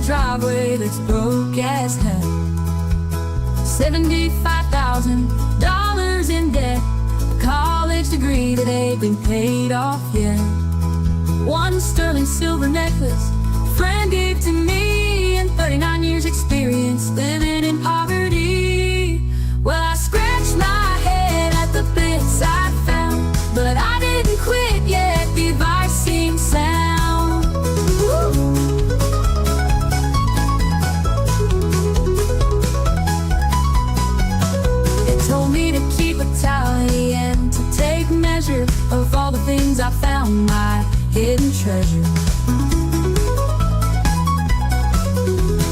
driveway that's broke as hell. $75,000 in debt, a college degree that ain't been paid off yet. One sterling silver necklace a friend gave to me, and 39 years experience living in poverty. Well, I scratched my head at the bits I found, but I didn't quit yet, the advice seemed sound. It told me to keep a tally and to take measure of all the things I found, my hidden treasure.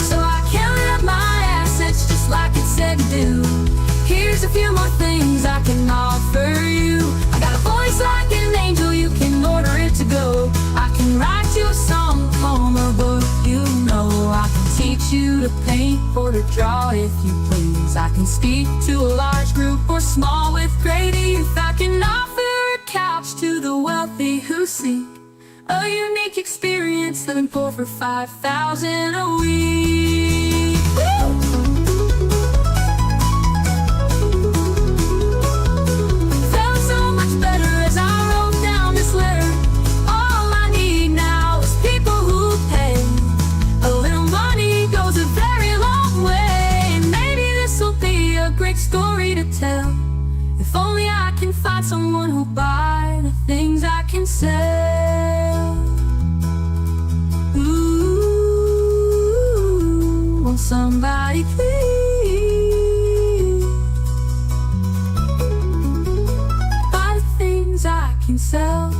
So I counted up my assets just like it said to do. Here's a few more things I can offer you. I got a voice like an angel, you can order it to go. I can write you a song, poem, or book, you know. I can teach you to paint or to draw if you please. I can speak to a large group or small with great ease. I can offer a couch to the wealthy who seek a unique experience, living poor for $5,000 a week. Felt so much better as I wrote down this letter. All I need now is people who pay. A little money goes a very long way, and maybe this'll be a great story to tell. If only I can find someone who'll buy the things I can sell. Ooh, won't somebody please buy the things I can sell?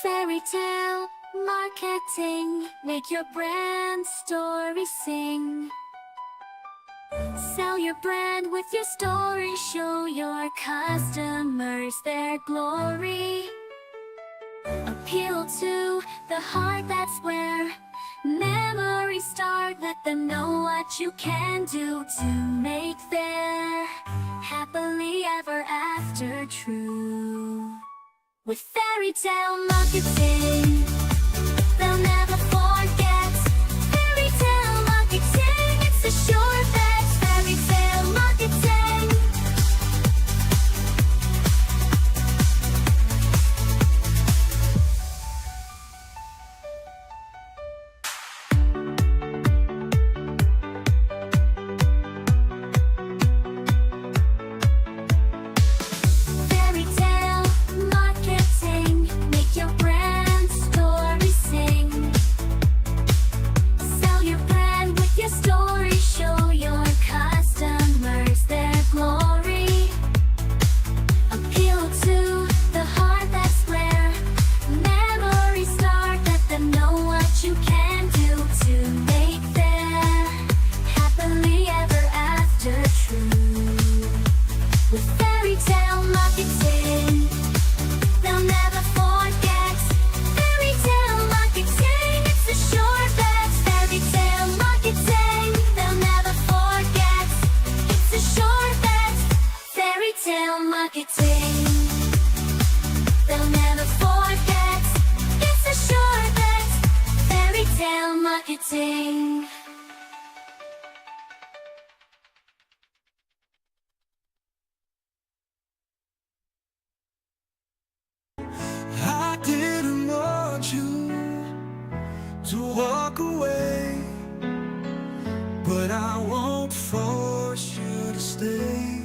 Fairy tale marketing, make your brand story sing. Sell your brand with your story, show your customers their glory. Appeal to the heart, that's where memories start. Let them know what you can do to make their happily ever after true. With fairy tale marketing, they'll never forget. Fairy tale marketing, it's a sure bet. Fairy tale marketing. Fairy tale marketing, make your brand story sing. Sell your brand with your story, show your customers their glory. Appeal to the heart, that's where memories start. Let them know what you can do to make their happily ever after true. With fairy tale marketing, they'll never forget. Fairy tale marketing, it's a sure bet. Fairy tale marketing, they'll never forget. It's a sure bet. Fairy tale marketing, they'll never forget. It's a sure bet. Fairy tale marketing. I didn't want you to walk away, but I won't force you to stay.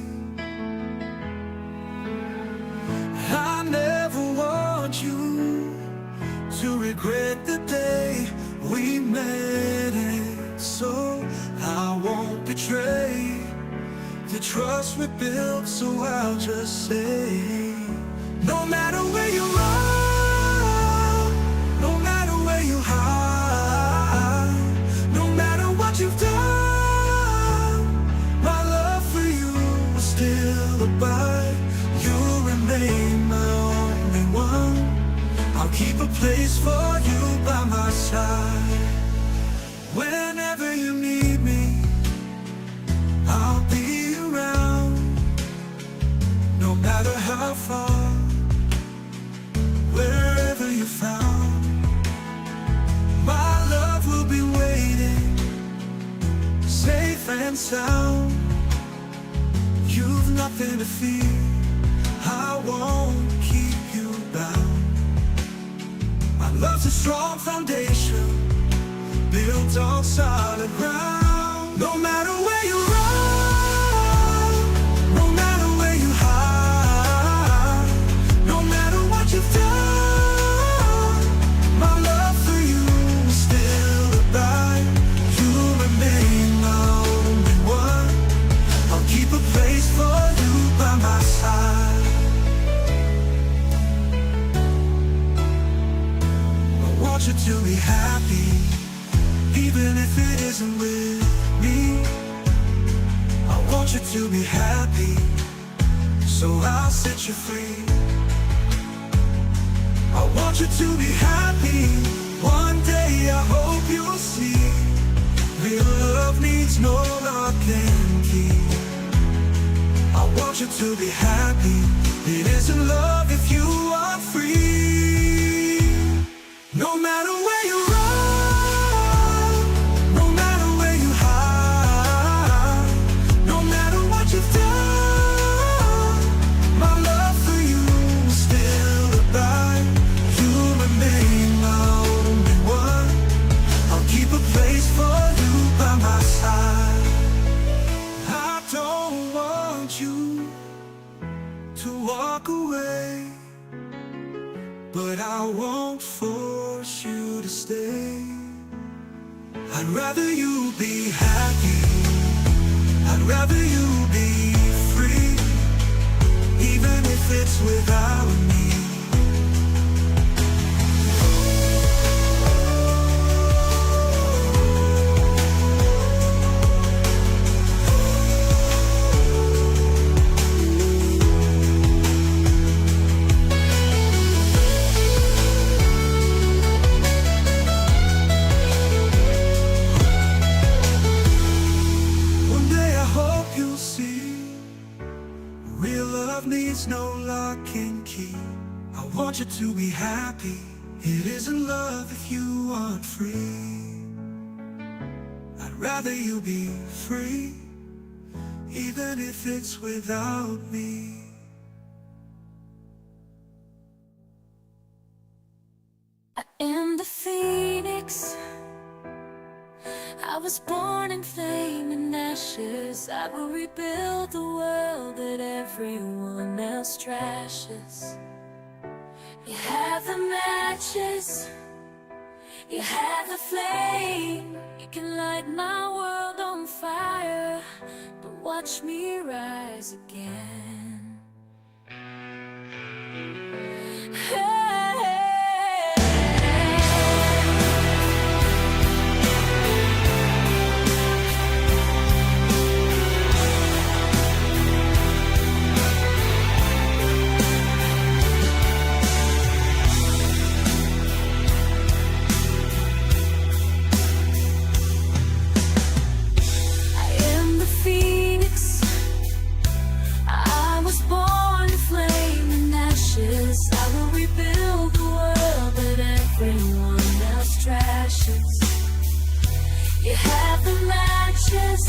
I never want you to regret the day we met, and so I won't betray the trust we built. So I'll just say, no matter where you are, no matter where you hide, no matter what you've done, my love for you will still abide. You remain my only one. I'll keep a place for you by my side. When and sound. You've nothing to fear, I won't keep you bound. My love's a strong foundation, built on solid ground. No matter where you run, no matter where you hide, no matter what you've done, my love for you will still abide. You remain the only one. I'll keep a place for you by my side. I want you to be happy, even if it isn't with me. I want you to be happy, so I'll set you free. I want you to be happy, one day I hope you'll see. Real love needs no lock and key. I want you to be happy, it isn't love if you are free. No matter where you run, no matter where you hide, no matter what you've done, my love for you will still abide. You remain the only one. I'll keep a place for you by my side. I don't want you to walk away, but I won't force you to stay. I'd rather you be happy, I'd rather you be free, even if it's without me. Needs no lock and key. I want you to be happy, it isn't love if you aren't free. I'd rather you be free, even if it's without me. I am the phoenix, I was born in flame and ashes. I will rebuild the world that everyone else trashes. You have the matches, you have the flame. You can light my world on fire, but watch me rise again. You have the matches,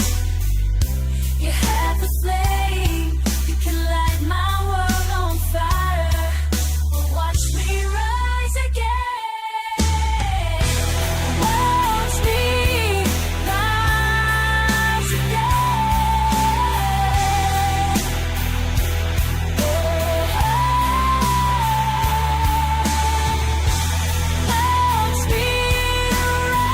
you have the flame. You can light my world on fire, but watch me rise again. Watch me rise again. Watch me rise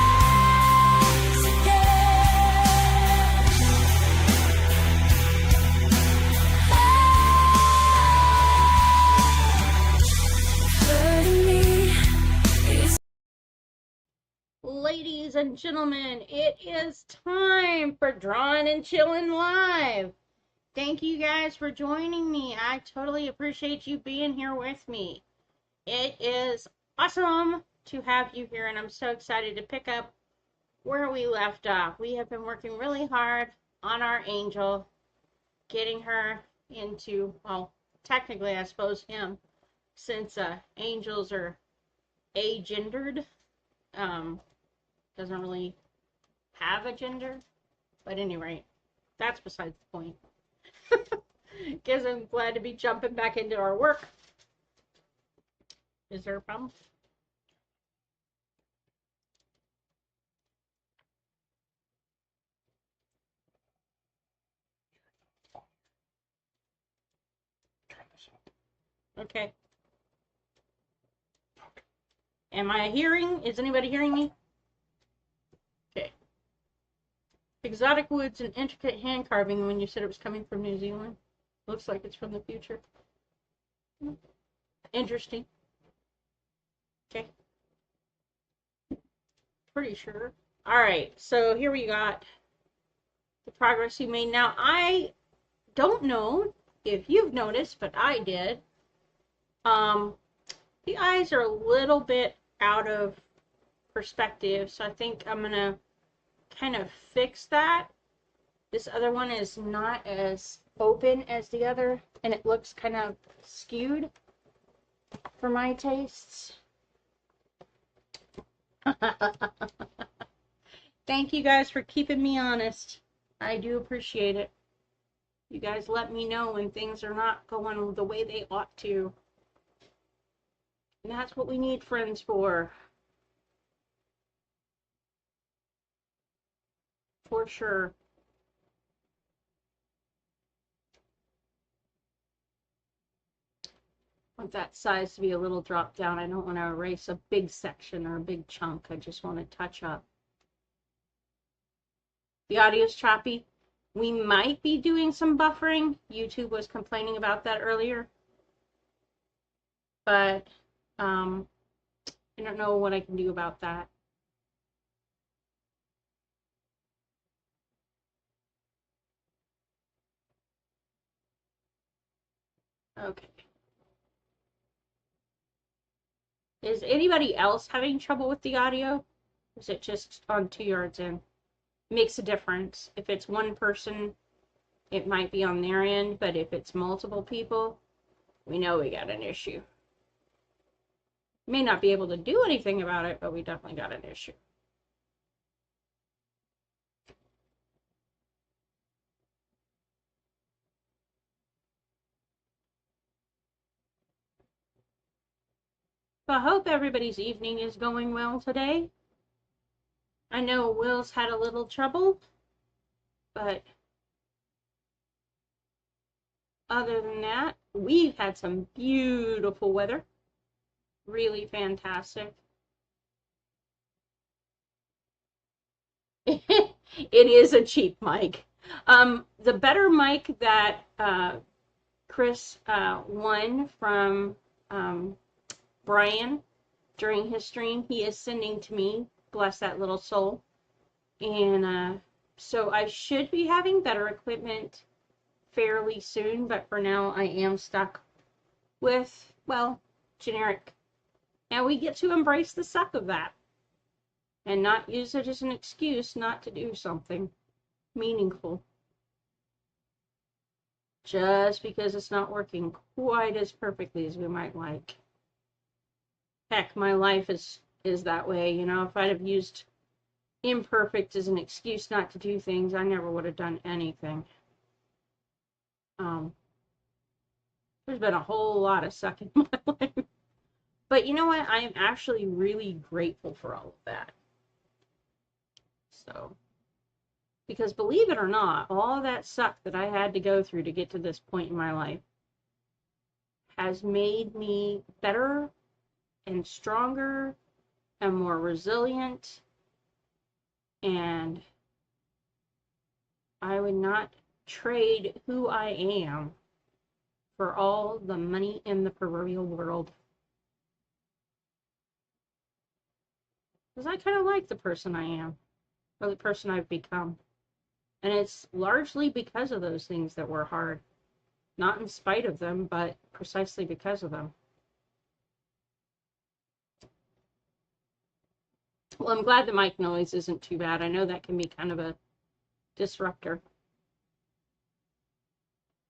Ladies and gentlemen, it is time for Drawing and Chilling Live. Thank you guys for joining me. I totally appreciate you being here with me. It is awesome to have you here, and I'm so excited to pick up where we left off. We have been working really hard on our angel, getting her into, well, technically, I suppose him, since angels are agendered. Doesn't really have a gender, but at any rate, that's besides the point. Guess I'm glad to be jumping back into our work. Is there a problem? Okay. Am I hearing? Is anybody hearing me? Okay. Exotic woods and intricate hand carving when you said it was coming from New Zealand. Looks like it's from the future. Interesting. Okay. Pretty sure. All right. So here we got the progress you made. Now, I don't know if you've noticed, but I did. The eyes are a little bit out of perspective, so I think I'm gonna kind of fix that. This other one is not as open as the other, and it looks kind of skewed for my tastes. Thank you guys for keeping me honest. I do appreciate it. You guys let me know when things are not going the way they ought to. And that's what we need friends for. For sure. I want that size to be a little dropped down. I don't want to erase a big section or a big chunk. I just want to touch up. The audio's choppy. We might be doing some buffering. YouTube was complaining about that earlier. But I don't know what I can do about that. Okay. Is anybody else having trouble with the audio? Or is it just on 2 yards in? Makes a difference. If it's one person, it might be on their end, but if it's multiple people, we know we got an issue. May not be able to do anything about it, but we definitely got an issue. So I hope everybody's evening is going well today. I know Will's had a little trouble, but other than that, we've had some beautiful weather. Really fantastic. It is a cheap mic. The better mic that Chris won from Brian during his stream, he is sending to me, bless that little soul. And so I should be having better equipment fairly soon, but for now I am stuck with, well, generic. And we get to embrace the suck of that and not use it as an excuse not to do something meaningful just because it's not working quite as perfectly as we might like. Heck, my life is that way, you know. If I'd have used imperfect as an excuse not to do things, I never would have done anything. There's been a whole lot of suck in my life. But you know what? I am actually really grateful for all of that. So, because believe it or not, all that suck that I had to go through to get to this point in my life has made me better and stronger and more resilient, and I would not trade who I am for all the money in the proverbial world. Because I kind of like the person I am, or the person I've become. And it's largely because of those things that were hard. Not in spite of them, but precisely because of them. Well, I'm glad the mic noise isn't too bad. I know that can be kind of a disruptor.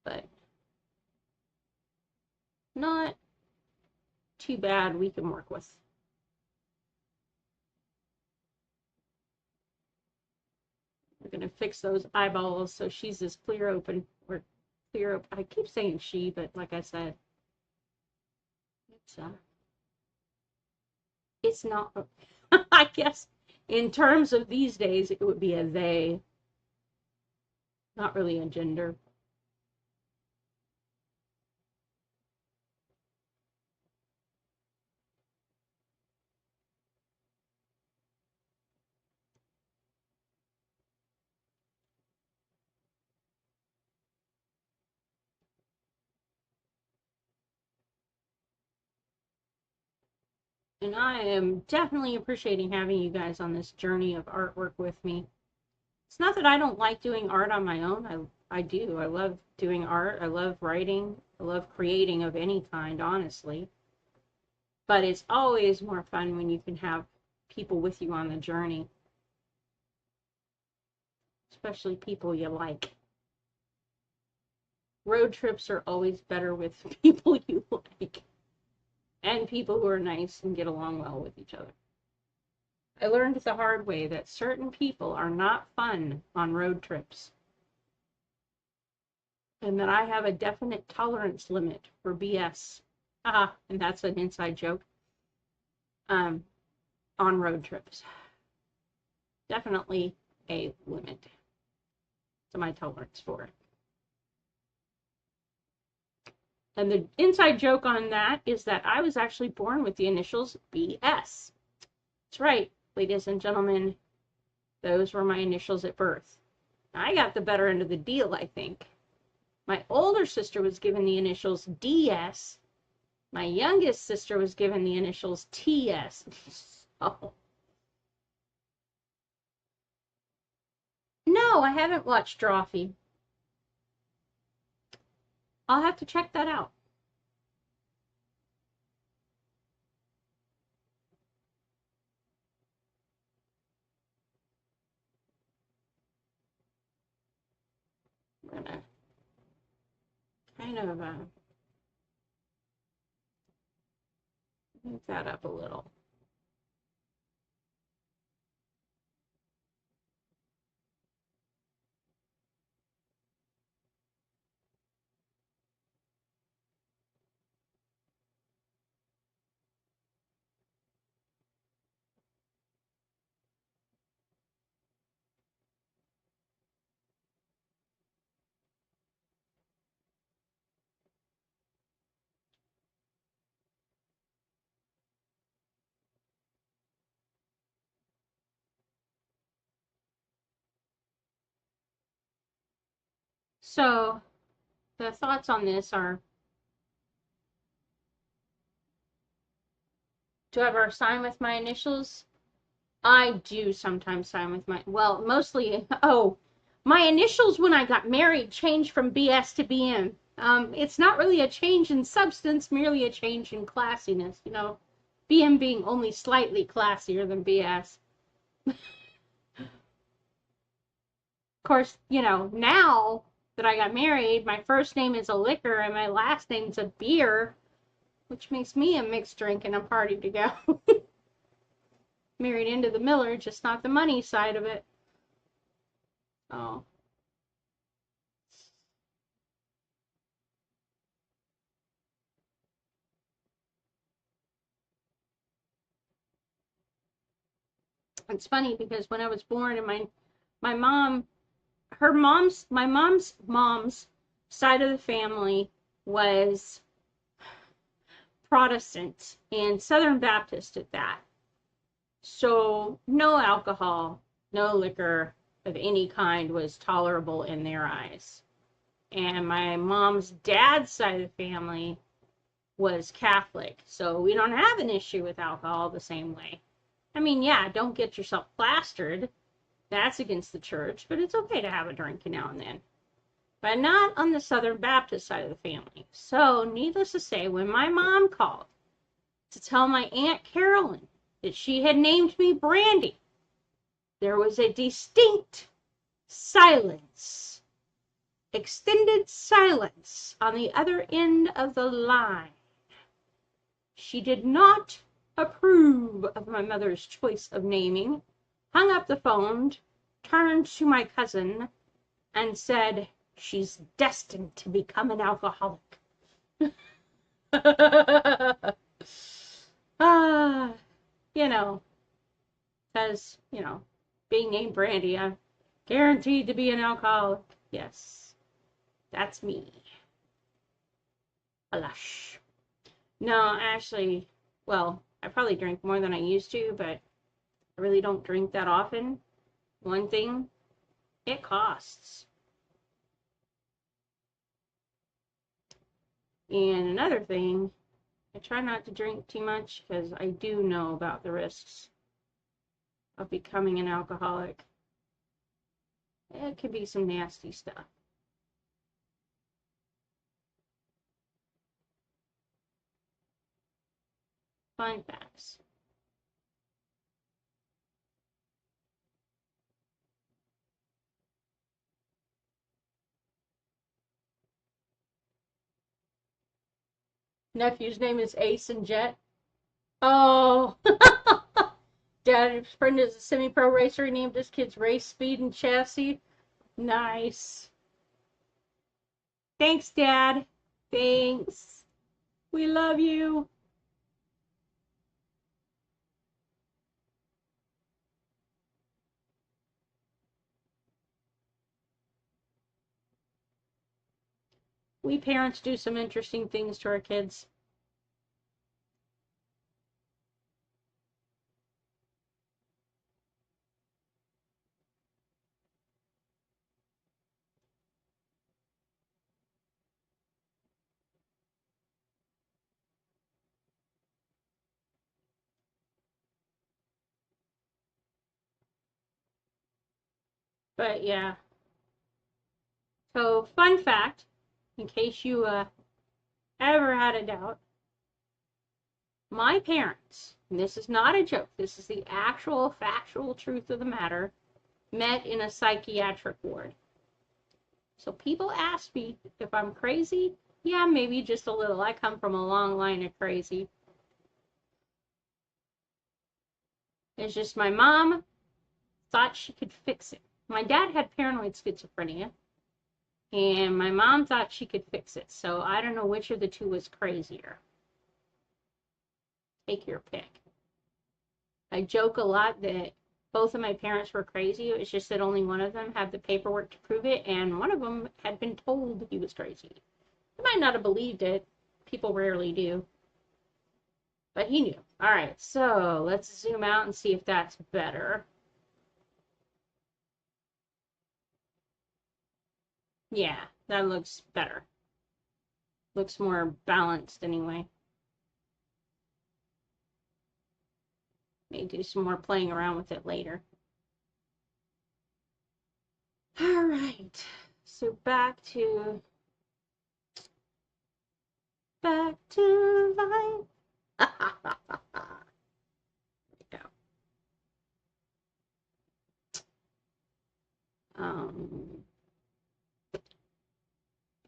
But not too bad, we can work with. going to fix those eyeballs so she's as clear open, or clear open. I keep saying she, but like I said, it's not, I guess in terms of these days, it would be a they, not really a gender. And I am definitely appreciating having you guys on this journey of artwork with me. It's not that I don't like doing art on my own. I do. I love doing art. I love writing. I love creating of any kind, honestly. But it's always more fun when you can have people with you on the journey. Especially people you like. Road trips are always better with people you like. And people who are nice and get along well with each other. I learned the hard way that certain people are not fun on road trips. And that I have a definite tolerance limit for BS. And that's an inside joke. On road trips. Definitely a limit to my tolerance for it. And the inside joke on that is that I was actually born with the initials BS. That's right, ladies and gentlemen. Those were my initials at birth. I got the better end of the deal, I think. My older sister was given the initials DS. My youngest sister was given the initials TS. So. No, I haven't watched Drawfee. I'll have to check that out. I'm gonna kind of move that up a little. So the thoughts on this are, do I ever sign with my initials? I do sometimes sign with my, well, mostly, my initials when I got married changed from BS to BM. It's not really a change in substance, merely a change in classiness, you know, BM being only slightly classier than BS. Of course, you know, now that I got married, my first name is a liquor and my last name's a beer, which makes me a mixed drink and a party to go. Married into the Miller, just not the money side of it. Oh. It's funny because when I was born, and my mom, my mom's side of the family was Protestant and Southern Baptist at that. So no alcohol, no liquor of any kind was tolerable in their eyes. And my mom's dad's side of the family was Catholic. So we don't have an issue with alcohol the same way. I mean, yeah, don't get yourself plastered. That's against the church, but it's okay to have a drink now and then. But not on the Southern Baptist side of the family. So, needless to say, when my mom called to tell my Aunt Carolyn that she had named me Brandy, there was a distinct silence, extended silence on the other end of the line. She did not approve of my mother's choice of naming, hung up the phone, turned to my cousin and said, "She's destined to become an alcoholic." Ah, you know, because, being named Brandy, I'm guaranteed to be an alcoholic. Yes, that's me. Alush. No, actually, well, I probably drink more than I used to, but I really don't drink that often. One thing, it costs. And another thing, I try not to drink too much because I do know about the risks of becoming an alcoholic. It could be some nasty stuff. Fun facts. Nephew's name is Ace and Jet. Oh, Dad's friend is a semi-pro racer. He named his kids Race, Speed, and Chassis. Nice. Thanks, Dad. Thanks. We love you. We parents do some interesting things to our kids. But yeah. So, fun fact, in case you ever had a doubt, my parents, and this is not a joke, this is the actual factual truth of the matter, met in a psychiatric ward. So people ask me if I'm crazy. Yeah, maybe just a little. I come from a long line of crazy. It's just my mom thought she could fix it. My dad had paranoid schizophrenia, and my mom thought she could fix it. So I don't know which of the two was crazier. Take your pick. I joke a lot that both of my parents were crazy. It was just that only one of them had the paperwork to prove it, and one of them had been told he was crazy. He might not have believed it. People rarely do. But he knew. All right, so let's zoom out and see if that's better. Yeah, that looks better. Looks more balanced anyway. May do some more playing around with it later. All right, so back to life. There we go.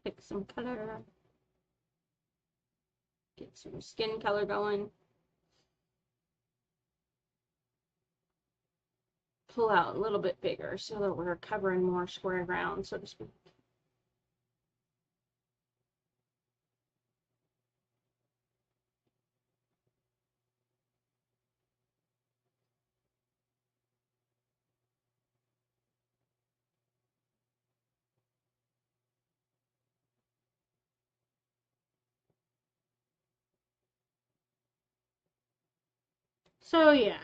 Pick some color. Get some skin color going. Pull out a little bit bigger so that we're covering more square ground, so to speak. So yeah,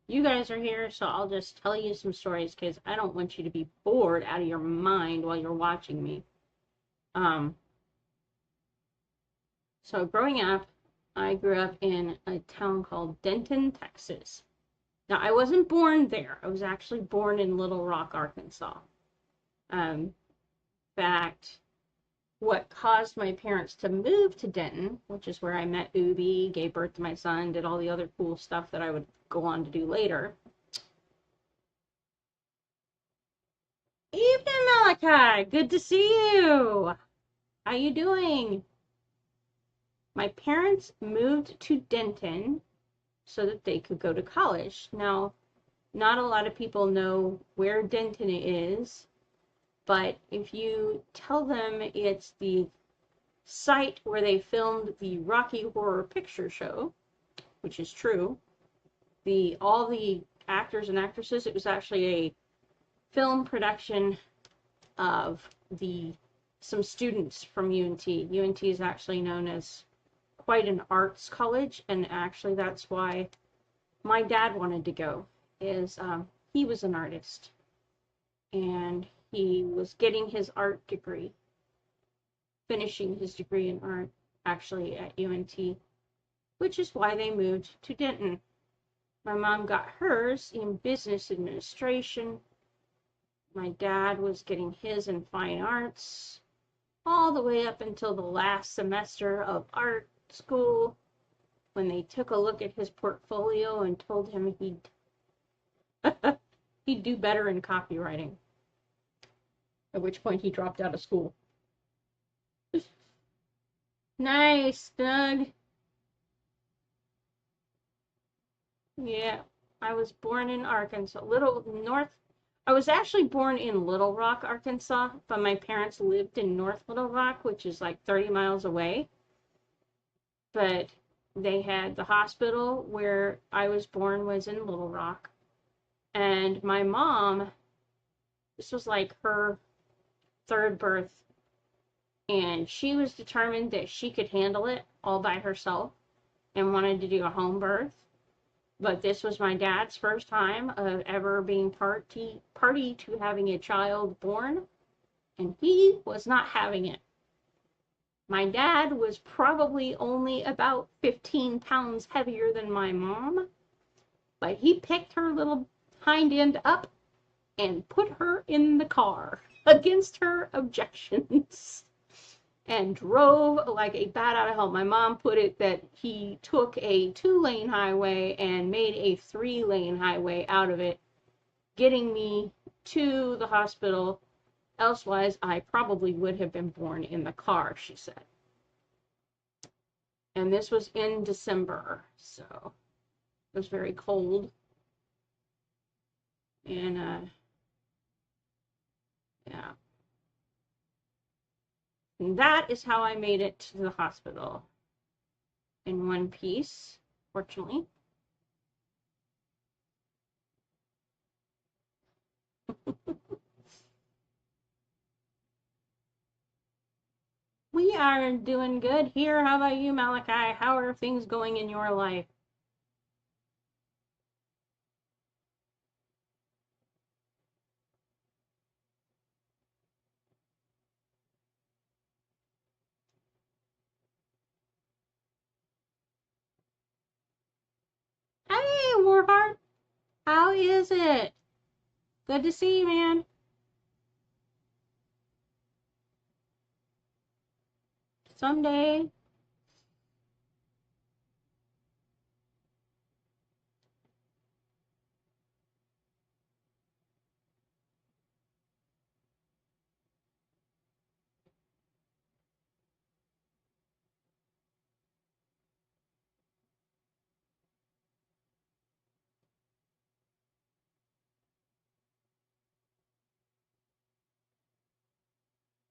you guys are here, so I'll just tell you some stories because I don't want you to be bored out of your mind while you're watching me. So growing up, I grew up in a town called Denton, Texas. Now, I wasn't born there. I was actually born in Little Rock, Arkansas. In fact, what caused my parents to move to Denton, which is where I met Ubi, gave birth to my son, did all the other cool stuff that I would go on to do later. Evening, Malachi. Good to see you. How you doing? My parents moved to Denton so that they could go to college. Now, Not a lot of people know where Denton is, but if you tell them it's the site where they filmed the Rocky Horror Picture Show, which is true, all the actors and actresses, it was actually a film production of some students from UNT. UNT is actually known as quite an arts college, and actually that's why my dad wanted to go, he was an artist, and he was getting his art degree, finishing his degree in art, actually at UNT, which is why they moved to Denton. My mom got hers in business administration. My dad was getting his in fine arts, all the way up until the last semester of art school, when they took a look at his portfolio and told him he'd do better in copywriting, at which point he dropped out of school. Nice, Doug. Yeah, I was born in Arkansas, I was actually born in Little Rock, Arkansas, but my parents lived in North Little Rock, which is like 30 miles away. But they had the hospital where I was born was in Little Rock. And my mom, this was like her third birth, and she was determined that she could handle it all by herself and wanted to do a home birth. But this was my dad's first time of ever being party to having a child born, and he was not having it. My dad was probably only about 15 pounds heavier than my mom, but he picked her little hind end up and put her in the car against her objections and drove like a bat out of hell. My mom put it that he took a 2-lane highway and made a 3-lane highway out of it, getting me to the hospital. Elsewise, I probably would have been born in the car, she said. And this was in December, so it was very cold. And, yeah. And that is how I made it to the hospital. In one piece, fortunately. We are doing good here. How about you, Malachi? How are things going in your life? Hey, Warheart. How is it? Good to see you, man. Someday.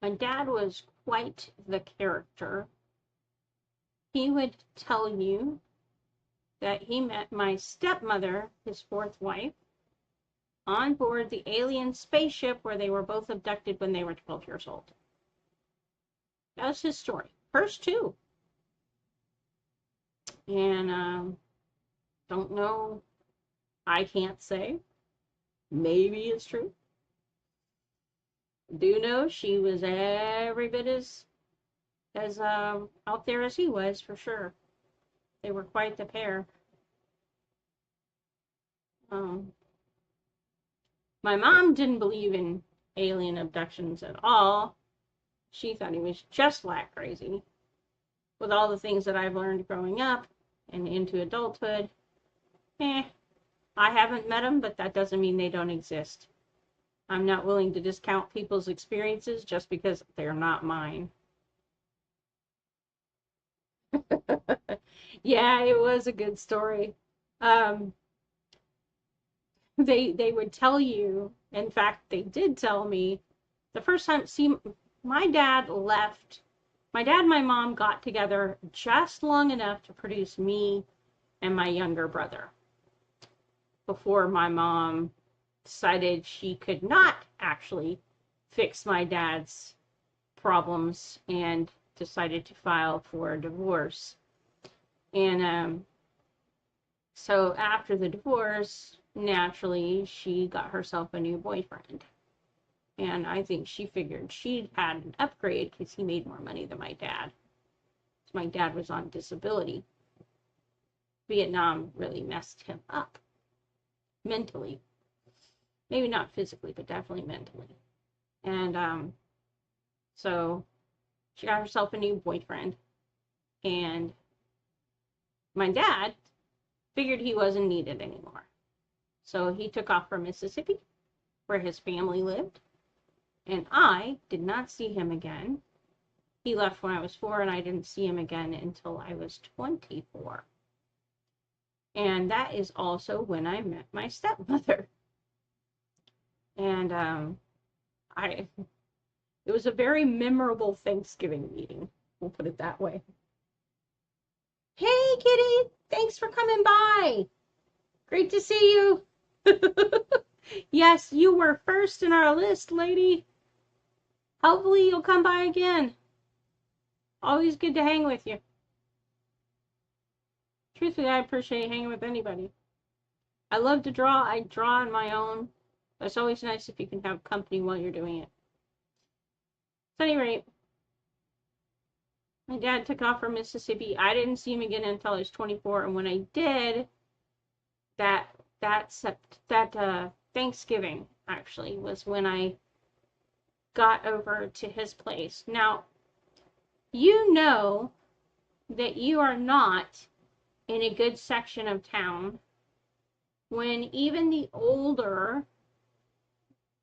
My dad was quite the character. He would tell you that he met my stepmother, his fourth wife, on board the alien spaceship where they were both abducted when they were 12 years old. That was his story. Hers too. And don't know. I can't say. Maybe it's true. Do know she was every bit as out there as he was, for sure. They were quite the pair. My mom didn't believe in alien abductions at all. She thought he was just flat crazy. With all the things that I've learned growing up and into adulthood, I haven't met them, but that doesn't mean they don't exist. I'm not willing to discount people's experiences just because they're not mine. Yeah, it was a good story. they would tell you, in fact, they did tell me the first time, see, my dad left, my dad and my mom got together just long enough to produce me and my younger brother before my mom decided she could not actually fix my dad's problems and decided to file for a divorce. And so after the divorce, naturally, she got herself a new boyfriend. And I think she figured she had an upgrade because he made more money than my dad. My dad was on disability. Vietnam really messed him up mentally. Maybe not physically, but definitely mentally. And so she got herself a new boyfriend. And my dad figured he wasn't needed anymore. So he took off for Mississippi, where his family lived. And I did not see him again. He left when I was 4, and I didn't see him again until I was 24. And that is also when I met my stepmother. And it was a very memorable Thanksgiving meeting. We'll put it that way. Hey, Kitty! Thanks for coming by. Great to see you. Yes, you were first in our list, lady. Hopefully you'll come by again. Always good to hang with you. Truthfully, I appreciate hanging with anybody. I love to draw. I draw on my own. It's always nice if you can have company while you're doing it. At any rate, my dad took off for Mississippi. I didn't see him again until I was 24, and when I did, that Thanksgiving actually was when I got over to his place. Now, you know that you are not in a good section of town when even the older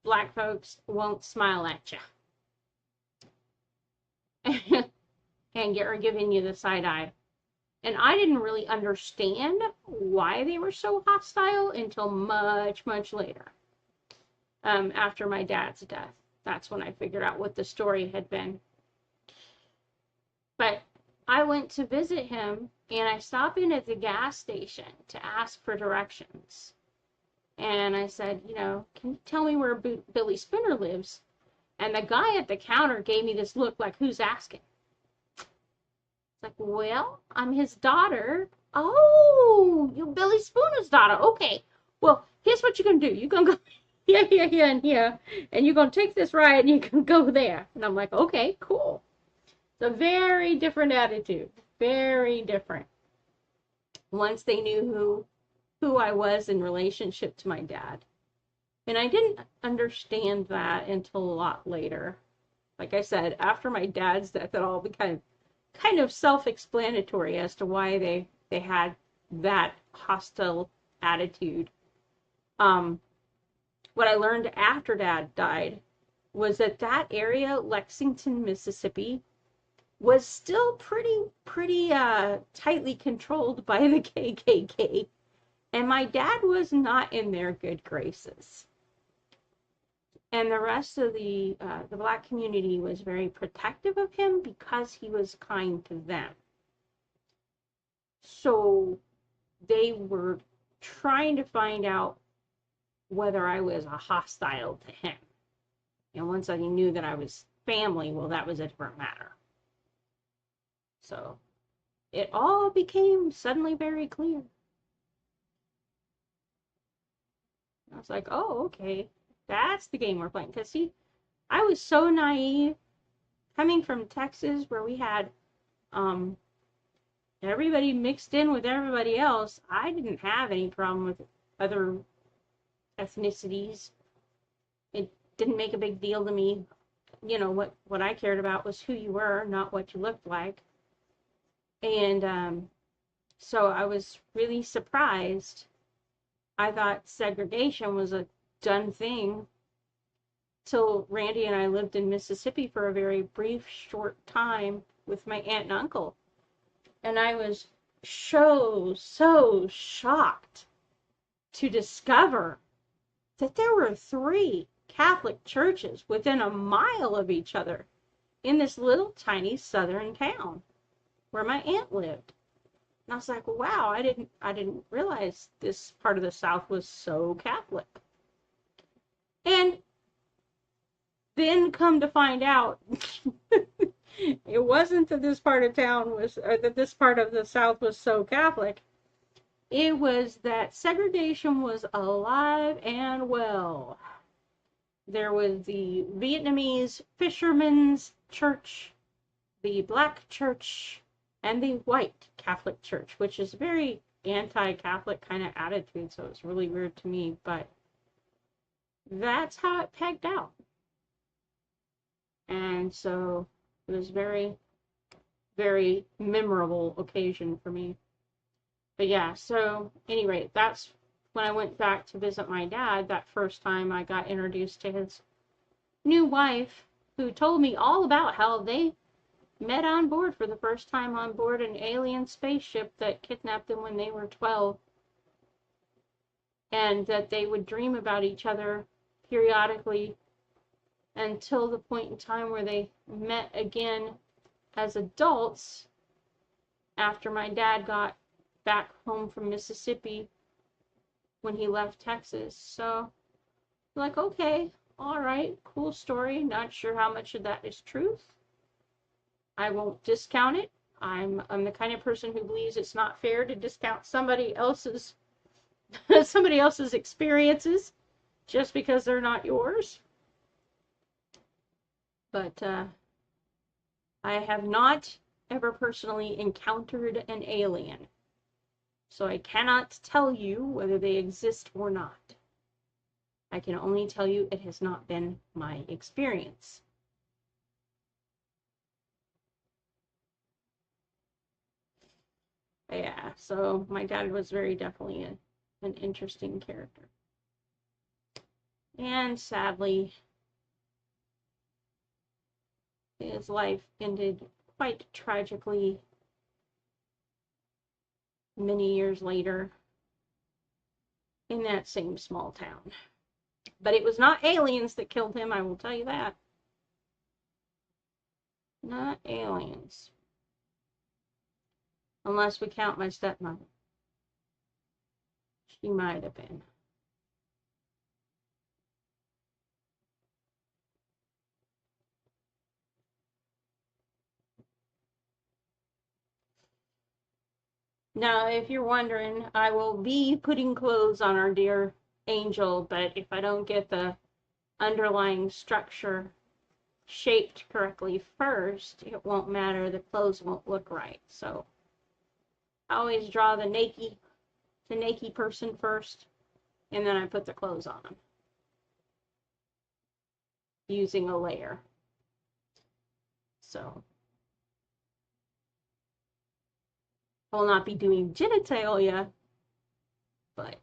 Black folks won't smile at you and are giving you the side eye. And I didn't really understand why they were so hostile until much, much later. After my dad's death. That's when I figured out what the story had been. But I went to visit him, and I stopped in at the gas station to ask for directions. And I said, you know, can you tell me where Billy Spooner lives? And the guy at the counter gave me this look like, who's asking? It's like, well, I'm his daughter. Oh, you're Billy Spooner's daughter. Okay. Well, here's what you're going to do. You're going to go here, here, here, and here. And you're going to take this right, and you can go there. And I'm like, okay, cool. It's a very different attitude. Very different. Once they knew who I was in relationship to my dad. And I didn't understand that until a lot later. Like I said, after my dad's death, it all became kind of self-explanatory as to why they had that hostile attitude. What I learned after Dad died was that area, Lexington, Mississippi, was still pretty tightly controlled by the KKK. And my dad was not in their good graces. And the rest of the Black community was very protective of him because he was kind to them. So they were trying to find out whether I was a hostile to him. And once I knew that I was family, well, that was a different matter. So it all became suddenly very clear. I was like, oh, okay, that's the game we're playing. Because, see, I was so naive coming from Texas where we had everybody mixed in with everybody else. I didn't have any problem with other ethnicities. It didn't make a big deal to me. You know, what I cared about was who you were, not what you looked like. And so I was really surprised. I thought segregation was a done thing till Randy and I lived in Mississippi for a very brief, short time with my aunt and uncle. And I was so shocked to discover that there were 3 Catholic churches within a mile of each other in this little tiny southern town where my aunt lived. And I was like, wow, I didn't realize this part of the South was so Catholic. And then come to find out, it wasn't that this part of town was, or that this part of the South was so Catholic. It was that segregation was alive and well. There was the Vietnamese fishermen's church, the black church, and the white Catholic church, which is a very anti-Catholic kind of attitude, so it's really weird to me, but that's how it pegged out. And so it was very, very memorable occasion for me. But yeah, so anyway, that's when I went back to visit my dad. That first time I got introduced to his new wife, who told me all about how they met on board for the first time on board an alien spaceship that kidnapped them when they were 12, and that they would dream about each other periodically until the point in time where they met again as adults after my dad got back home from Mississippi when he left Texas. So, like, okay, all right, cool story. Not sure how much of that is truth. I won't discount it. I'm the kind of person who believes it's not fair to discount somebody else's experiences just because they're not yours. But I have not ever personally encountered an alien, so I cannot tell you whether they exist or not. I can only tell you it has not been my experience. Yeah, so my dad was very definitely an interesting character. And sadly, his life ended quite tragically many years later in that same small town. But it was not aliens that killed him, I will tell you that. Not aliens. Unless we count my stepmother. She might have been. Now, if you're wondering, I will be putting clothes on our dear angel, but if I don't get the underlying structure shaped correctly first, it won't matter. The clothes won't look right. So I always draw the naked person first, and then I put the clothes on them using a layer. So I will not be doing genitalia, but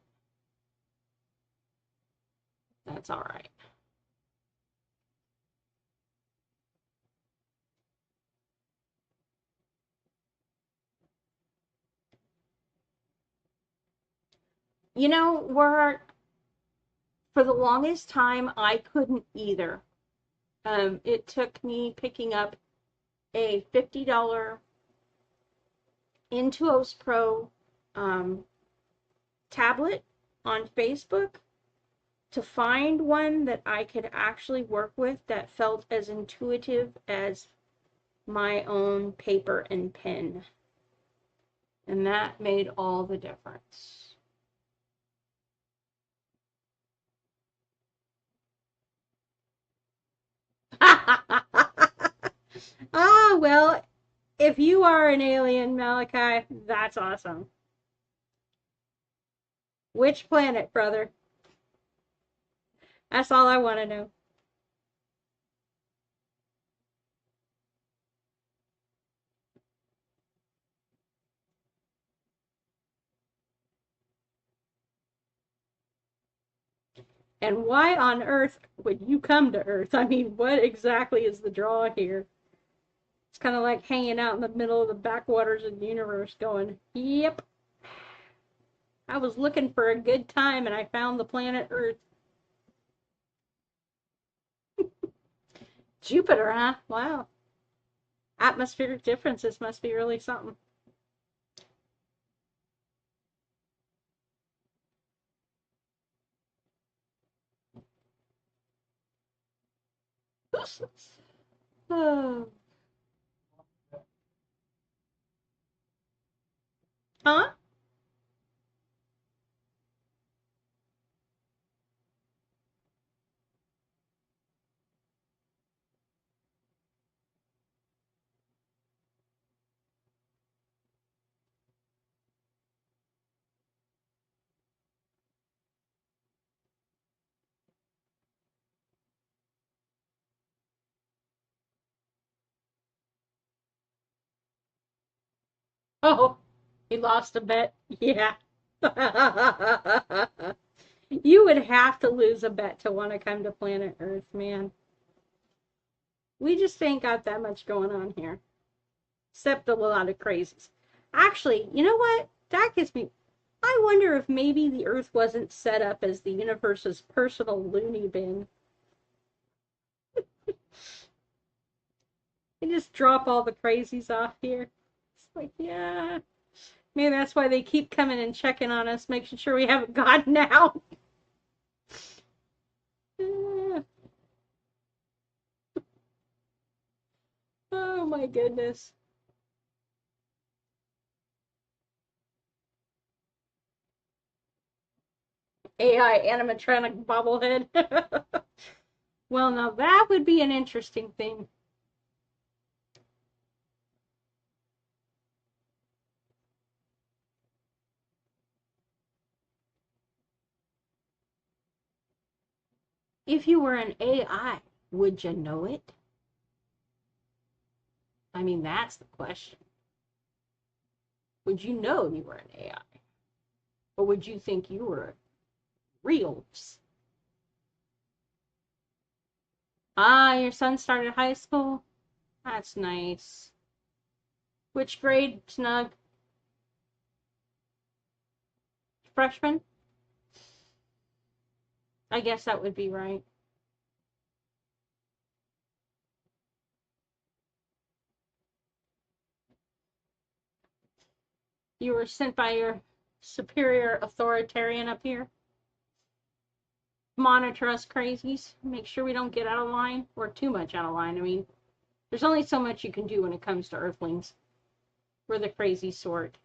that's all right. You know, for the longest time, I couldn't either. It took me picking up a $50 Intuos Pro tablet on Facebook to find one that I could actually work with that felt as intuitive as my own paper and pen. And that made all the difference. Ah, well, if you are an alien, Malachi, that's awesome. Which planet, brother? That's all I want to know. And why on earth would you come to Earth? I mean, what exactly is the draw here? It's kind of like hanging out in the middle of the backwaters of the universe going, yep. I was looking for a good time and I found the planet Earth. Jupiter, huh? Wow. Atmospheric differences must be really something. Oh. Huh? Oh, he lost a bet. Yeah. You would have to lose a bet to want to come to planet Earth, man. We just ain't got that much going on here. Except a lot of crazies. Actually, you know what? That gives me. I wonder if maybe the Earth wasn't set up as the universe's personal loony bin. They just drop all the crazies off here. It's like, yeah. Maybe that's why they keep coming and checking on us, making sure we haven't gotten out. Oh my goodness. AI animatronic bobblehead. Well, now that would be an interesting thing. If you were an AI, would you know it? I mean, that's the question. Would you know you were an AI? Or would you think you were real? Ah, your son started high school? That's nice. Which grade, Snug? Freshman? I guess that would be right. You were sent by your superior authoritarian up here. Monitor us crazies. Make sure we don't get out of line or too much out of line. I mean, there's only so much you can do when it comes to Earthlings. We're the crazy sort.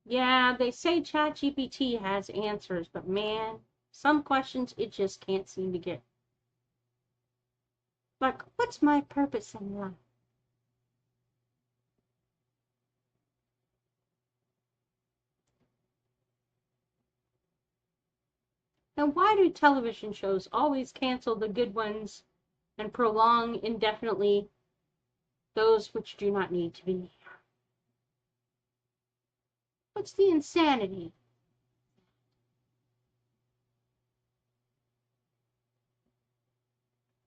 Yeah, they say ChatGPT has answers, but man, some questions it just can't seem to get. Like, what's my purpose in life? And why do television shows always cancel the good ones and prolong indefinitely those which do not need to be? What's the insanity?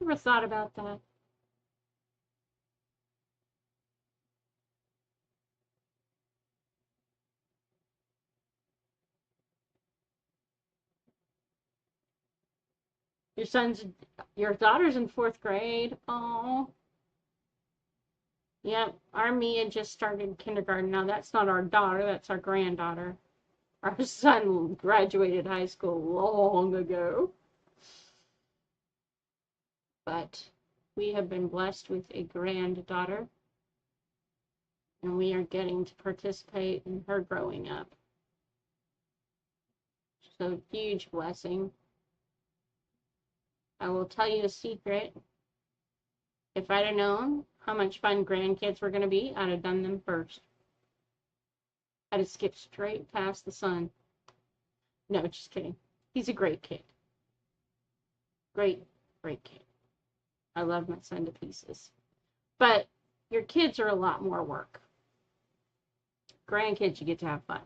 Ever thought about that? Your son's, your daughter's in 4th grade. Oh, yeah. Our Mia just started kindergarten. Now that's not our daughter. That's our granddaughter. Our son graduated high school long ago. But we have been blessed with a granddaughter, and we are getting to participate in her growing up. So, huge blessing. I will tell you a secret. If I'd have known how much fun grandkids were going to be, I'd have done them first. I'd have skipped straight past the son. No, just kidding. He's a great kid. Great, great kid. I love my son to pieces. But your kids are a lot more work. Grandkids, you get to have fun.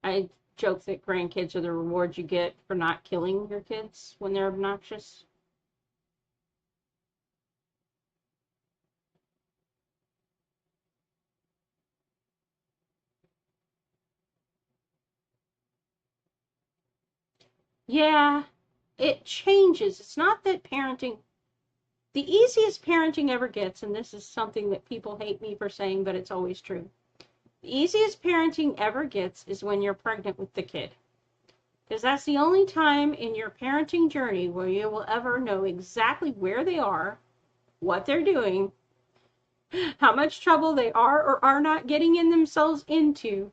I joke that grandkids are the reward you get for not killing your kids when they're obnoxious. Yeah, it changes. It's not that parenting, the easiest parenting ever gets, and this is something that people hate me for saying, but it's always true. The easiest parenting ever gets is when you're pregnant with the kid. Because that's the only time in your parenting journey where you will ever know exactly where they are, what they're doing, how much trouble they are or are not getting in themselves into,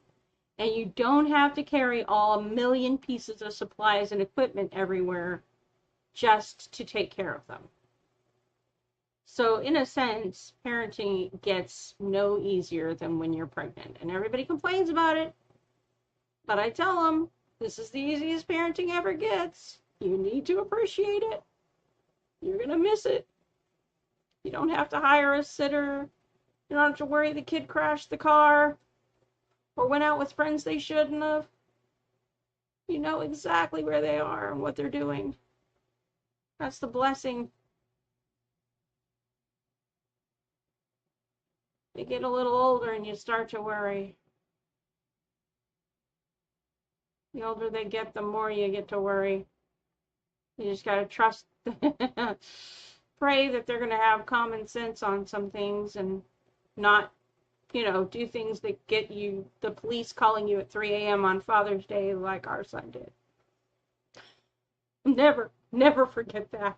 and you don't have to carry all a million pieces of supplies and equipment everywhere just to take care of them. So in a sense, parenting gets no easier than when you're pregnant. And everybody complains about it, but I tell them, this is the easiest parenting ever gets. You need to appreciate it. You're going to miss it. You don't have to hire a sitter. You don't have to worry the kid crashed the car or went out with friends they shouldn't have. You know exactly where they are and what they're doing. That's the blessing. They get a little older and you start to worry. The older they get, the more you get to worry. You just got to trust, pray that they're going to have common sense on some things and not, do things that get you the police calling you at 3 a.m. on Father's Day like our son did. Never forget that.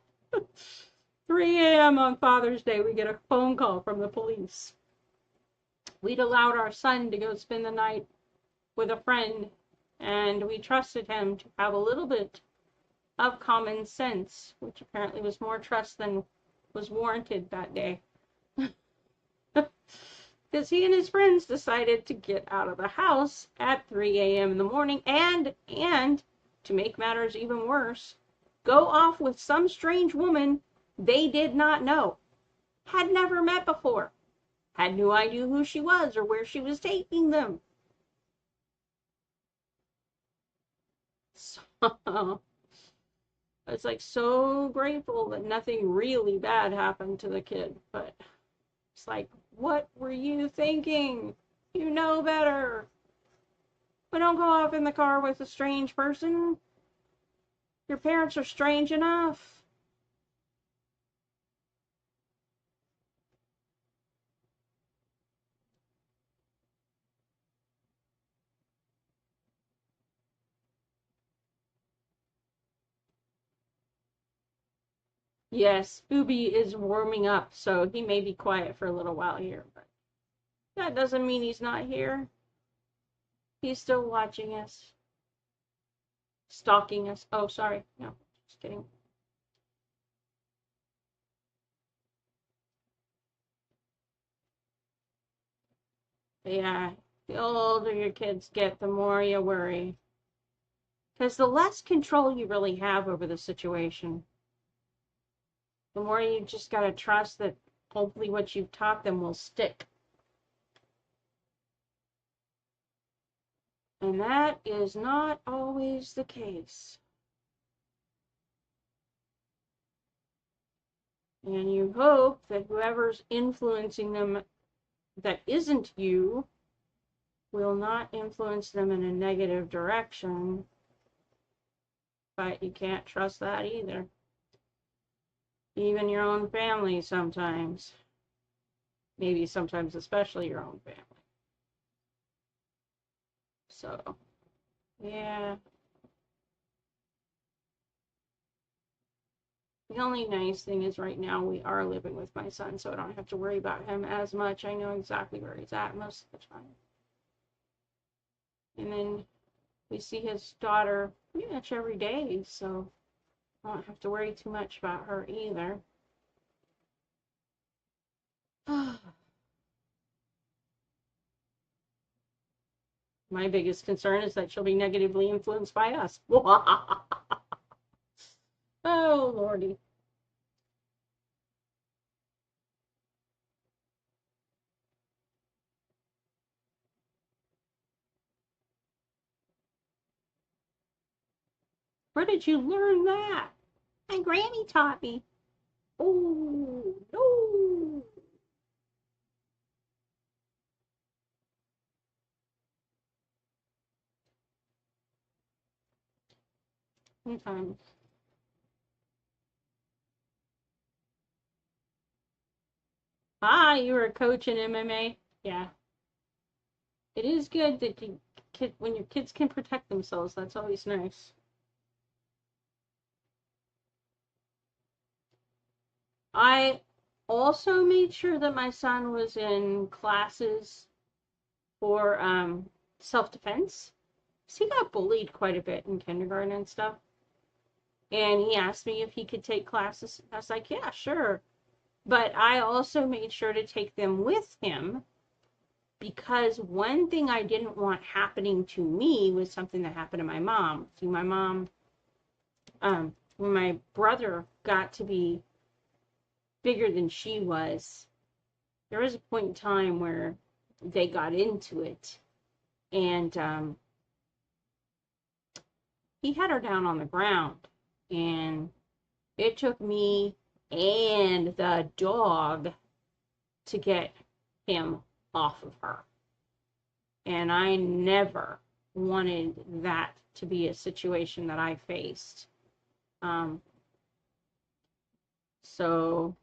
3 a.m. on Father's Day, we get a phone call from the police. We'd allowed our son to go spend the night with a friend, and we trusted him to have a little bit of common sense, which apparently was more trust than was warranted that day. Because he and his friends decided to get out of the house at 3 a.m. in the morning and, to make matters even worse, go off with some strange woman they did not know, had never met before, had no idea who she was or where she was taking them. So, I was like so grateful that nothing really bad happened to the kid, but it's like, what were you thinking? You know better. But don't go off in the car with a strange person. Your parents are strange enough. Yes, Booby is warming up, so he may be quiet for a little while here, but that doesn't mean he's not here. He's still watching us. Stalking us. Oh, sorry. No, just kidding. But yeah, the older your kids get, the more you worry. Because the less control you really have over the situation, the more you just got to trust that hopefully what you've taught them will stick. And that is not always the case. And you hope that whoever's influencing them that isn't you will not influence them in a negative direction. But you can't trust that either. Even your own family sometimes. Maybe sometimes especially your own family. So, yeah. The only nice thing is right now we are living with my son, so I don't have to worry about him as much. I know exactly where he's at most of the time. And then we see his daughter pretty much every day, so I don't have to worry too much about her either. My biggest concern is that she'll be negatively influenced by us. Oh, Lordy. Where did you learn that? My Granny taught me. Oh, no. Sometimes. Ah, you were a coach in MMA? Yeah. It is good that when your kids can protect themselves, that's always nice. I also made sure that my son was in classes for self-defense. He got bullied quite a bit in kindergarten and stuff. And he asked me if he could take classes. I was like, yeah, sure. But I also made sure to take them with him because one thing I didn't want happening to me was something that happened to my mom. See, my mom, when my brother got to be bigger than she was, there was a point in time where they got into it, and he had her down on the ground, and it took me and the dog to get him off of her. And I never wanted that to be a situation that I faced. So,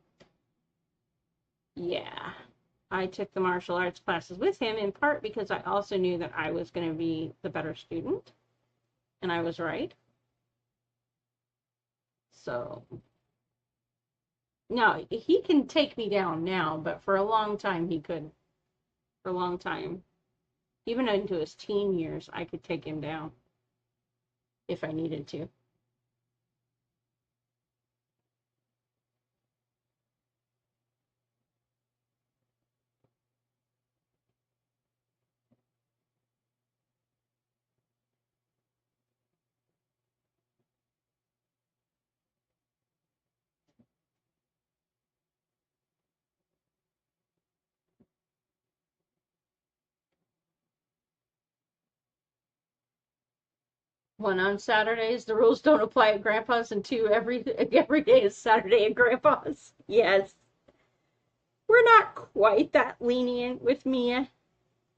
yeah, I took the martial arts classes with him in part because I also knew that I was going to be the better student, and I was right. So, no, he can take me down now, but for a long time he couldn't. For a long time. Even into his teen years, I could take him down if I needed to. One, on Saturdays, the rules don't apply at Grandpa's, and two, every day is Saturday at Grandpa's. Yes. We're not quite that lenient with Mia.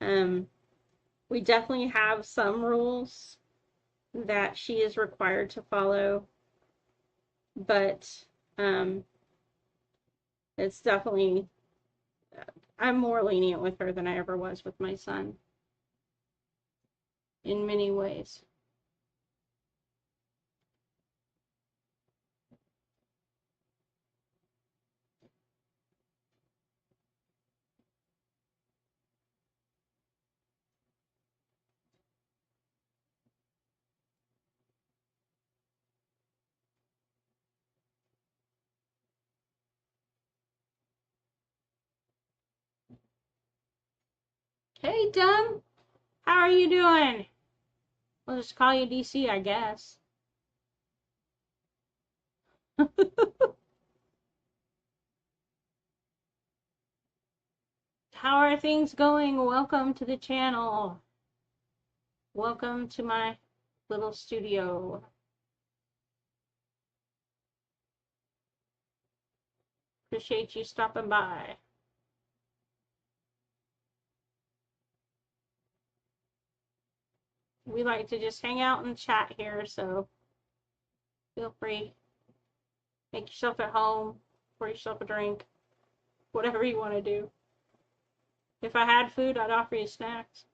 We definitely have some rules that she is required to follow, but it's definitely, I'm more lenient with her than I ever was with my son in many ways. Hey, Dumb, how are you doing? We'll just call you DC, I guess. How are things going? Welcome to the channel. Welcome to my little studio. Appreciate you stopping by. We like to just hang out and chat here, so feel free. Make yourself at home, pour yourself a drink, whatever you want to do. If I had food, I'd offer you snacks.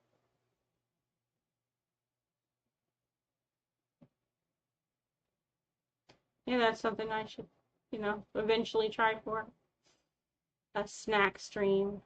Yeah, that's something I should, eventually try for. A snack stream.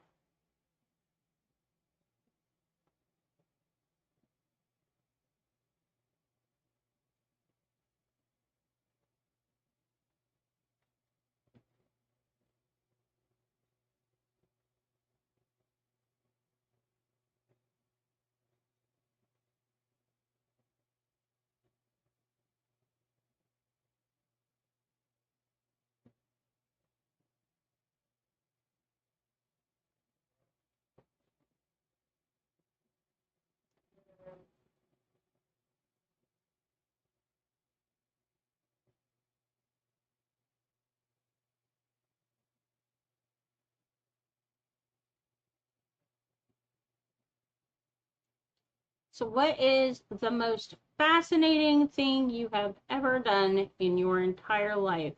So what is the most fascinating thing you have ever done in your entire life?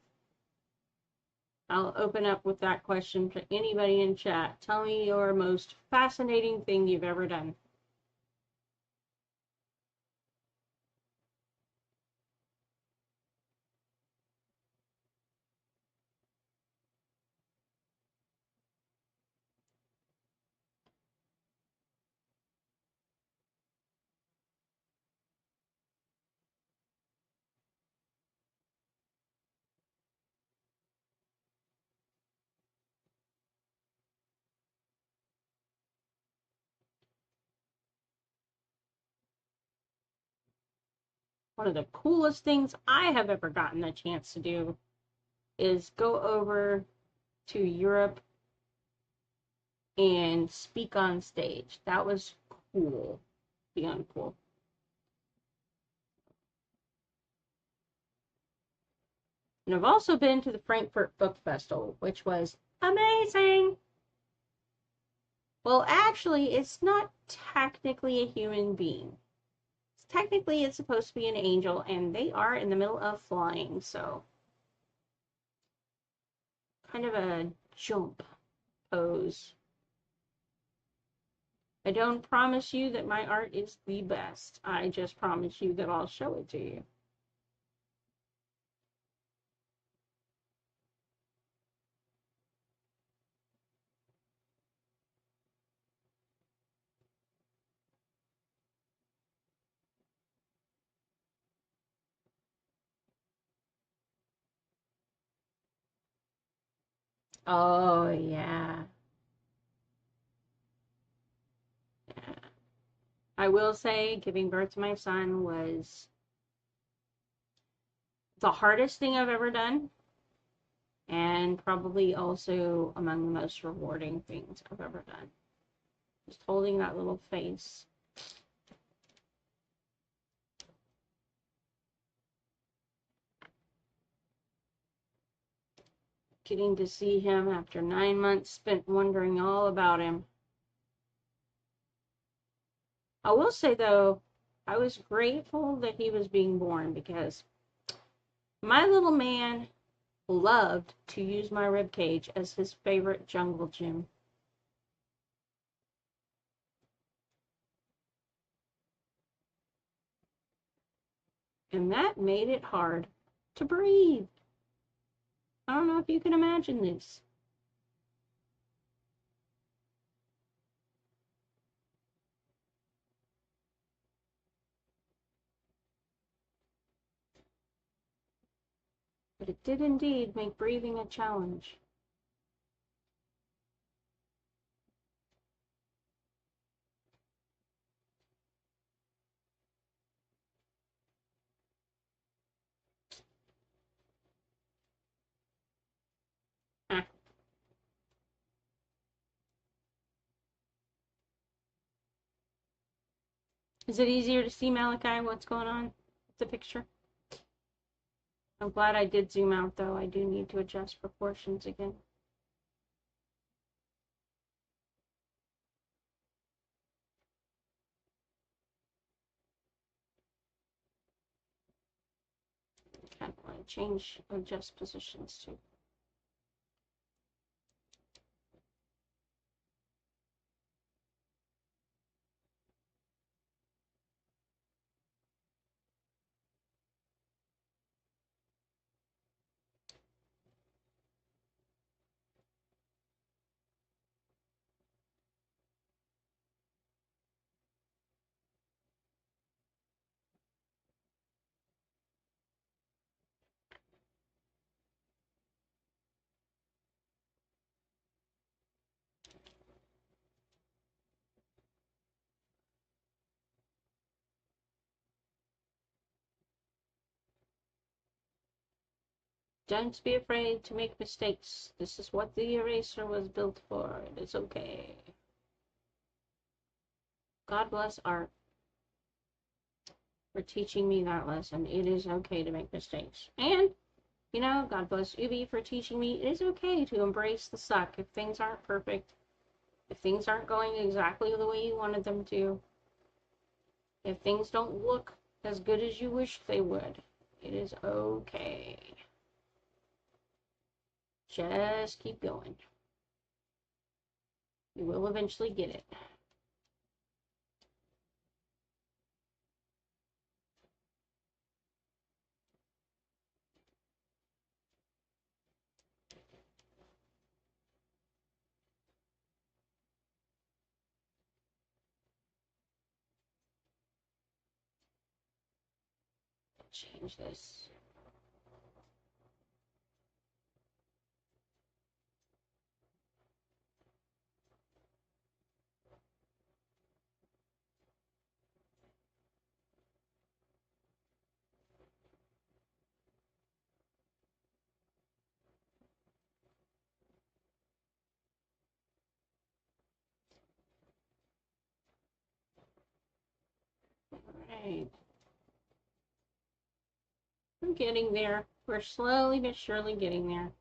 I'll open up with that question to anybody in chat. Tell me your most fascinating thing you've ever done. One of the coolest things I have ever gotten a chance to do is go over to Europe and speak on stage. That was cool. Beyond cool. And I've also been to the Frankfurt Book Festival, which was amazing. Well, actually, it's not technically a human being. Technically, it's supposed to be an angel, and they are in the middle of flying, so kind of a jump pose. I don't promise you that my art is the best. I just promise you that I'll show it to you. Oh, yeah. I will say giving birth to my son was the hardest thing I've ever done, and probably also among the most rewarding things I've ever done. Just holding that little face. Getting to see him after 9 months spent wondering all about him. I will say, though, I was grateful that he was being born because my little man loved to use my rib cage as his favorite jungle gym. And that made it hard to breathe. I don't know if you can imagine this. But it did indeed make breathing a challenge. Ah. Is it easier to see, Malachi, what's going on with the picture? I'm glad I did zoom out, though. I do need to adjust proportions again. Kind of want to change, adjust positions too. Don't be afraid to make mistakes. This is what the eraser was built for. It is okay. God bless art for teaching me that lesson. It is okay to make mistakes. And, you know, God bless Ubi for teaching me it is okay to embrace the suck if things aren't perfect, if things aren't going exactly the way you wanted them to. If things don't look as good as you wish they would, it is okay. Just keep going. You will eventually get it. Change this. Alright. We're getting there. We're slowly but surely getting there.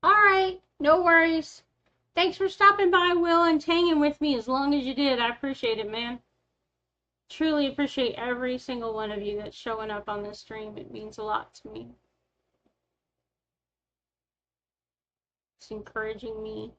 Alright, no worries. Thanks for stopping by, Will, and hanging with me as long as you did. I appreciate it, man. Truly appreciate every single one of you that's showing up on this stream. It means a lot to me. It's encouraging me.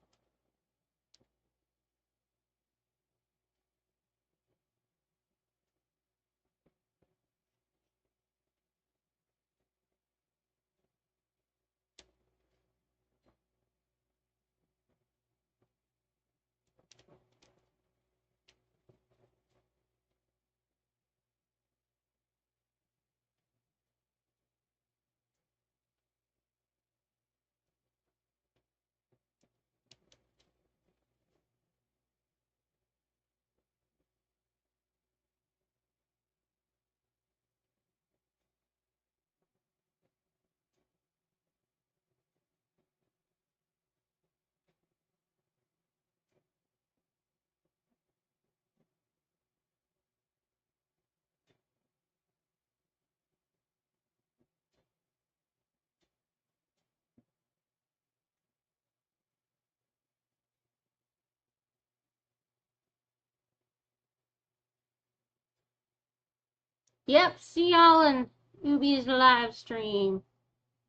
Yep, see y'all in Ubi's live stream.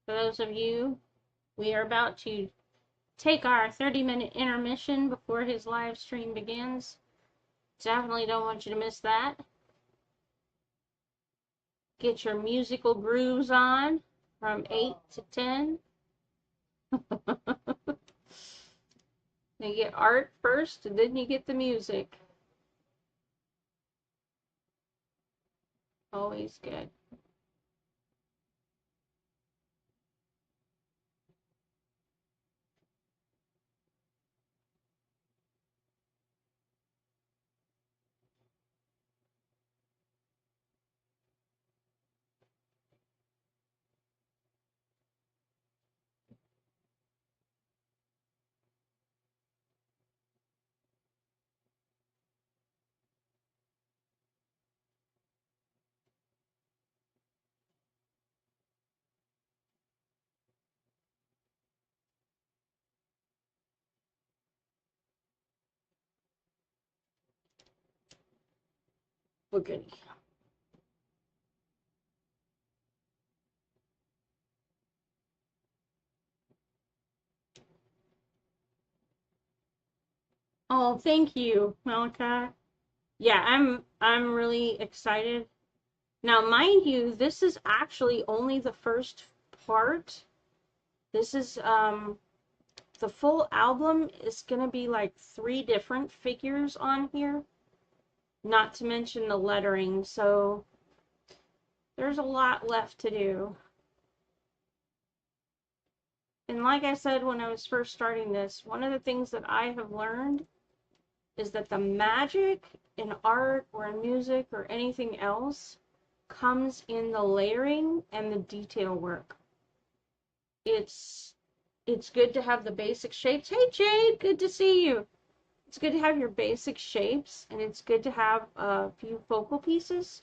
For those of you, we are about to take our 30-minute intermission before his live stream begins. Definitely don't want you to miss that. Get your musical grooves on from 8 to 10. You get art first, and then you get the music. Always good. We're good. Oh, thank you, Malika. Yeah, I'm really excited. Now, mind you, this is actually only the first part. This is the full album is gonna be like 3 different figures on here, not to mention the lettering, so there's a lot left to do. And like I said when I was first starting this, one of the things that I have learned is that the magic in art or in music or anything else comes in the layering and the detail work. It's it's good to have the basic shapes. Hey Jade, good to see you. It's good to have your basic shapes, and it's good to have a few focal pieces.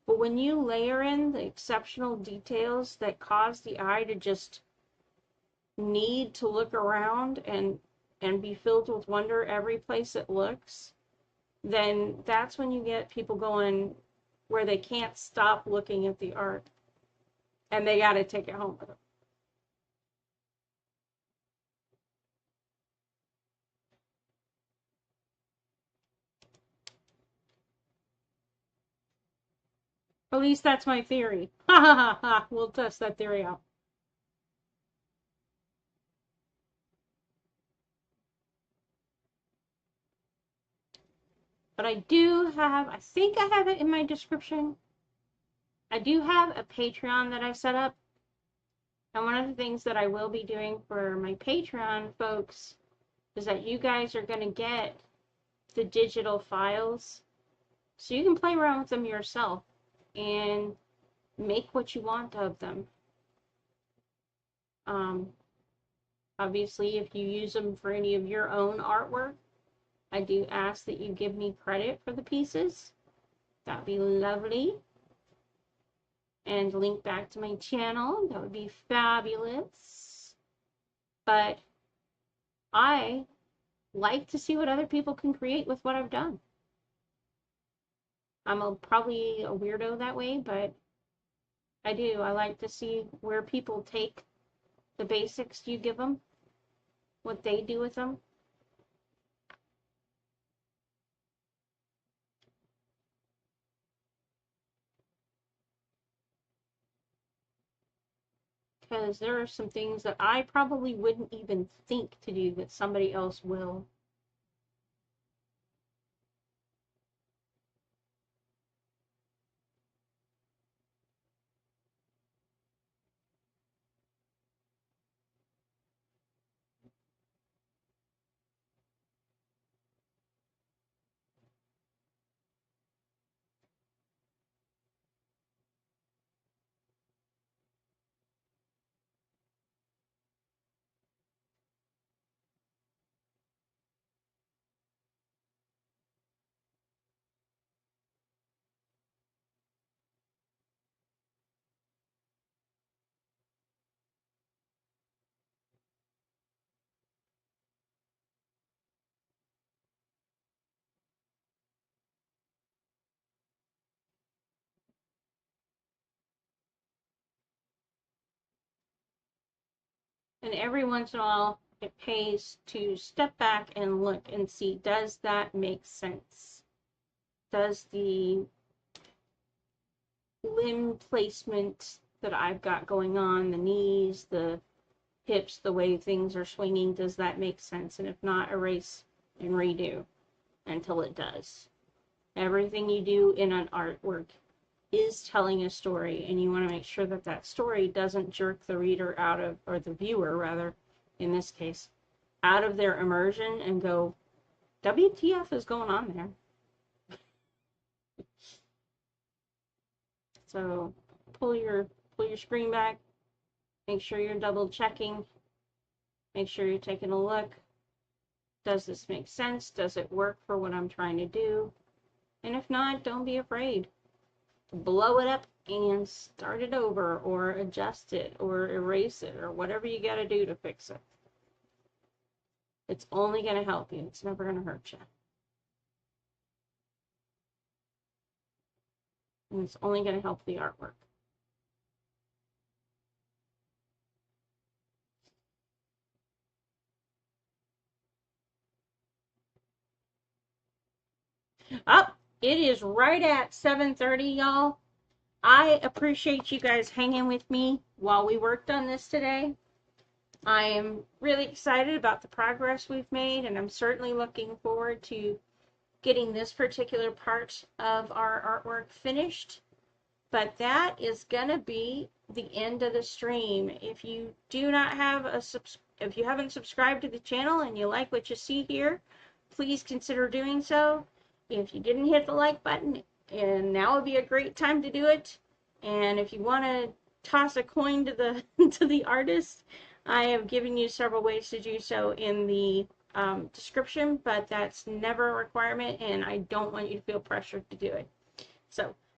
But when you layer in the exceptional details that cause the eye to just need to look around and be filled with wonder every place it looks, then that's when you get people going where they can't stop looking at the art, and they got to take it home with them. At least that's my theory. Ha ha ha ha. We'll test that theory out. But I do have, I think I have it in my description. I do have a Patreon that I set up. And one of the things that I will be doing for my Patreon folks is that you guys are going to get the digital files so you can play around with them yourself and make what you want of them. Obviously, if you use them for any of your own artwork, I do ask that you give me credit for the pieces. That'd be lovely. And link back to my channel. That would be fabulous. But I like to see what other people can create with what I've done. I'm probably a weirdo that way, but I do. I like to see where people take the basics you give them, what they do with them. Because there are some things that I probably wouldn't even think to do that somebody else will. And every once in a while, it pays to step back and look and see, does that make sense? Does the limb placement that I've got going on, the knees, the hips, the way things are swinging, does that make sense? And if not, erase and redo until it does. Everything you do in an artwork is telling a story, and you want to make sure that that story doesn't jerk the reader out of, or the viewer rather, in this case, out of their immersion and go, WTF is going on there? So pull your screen back, make sure you're double checking, make sure you're taking a look. Does this make sense? Does it work for what I'm trying to do? And if not, don't be afraid. Blow it up and start it over, or adjust it, or erase it, or whatever you got to do to fix it. It's only going to help you. It's never going to hurt you. And it's only going to help the artwork. Oh, it is right at 7:30, y'all. I appreciate you guys hanging with me while we worked on this today. I am really excited about the progress we've made, and I'm certainly looking forward to getting this particular part of our artwork finished. But that is going to be the end of the stream. If you do not have if you haven't subscribed to the channel and you like what you see here, please consider doing so. If you didn't hit the like button, and now would be a great time to do it. And if you want to toss a coin to the to the artist, I have given you several ways to do so in the description, but that's never a requirement, and I don't want you to feel pressured to do it. So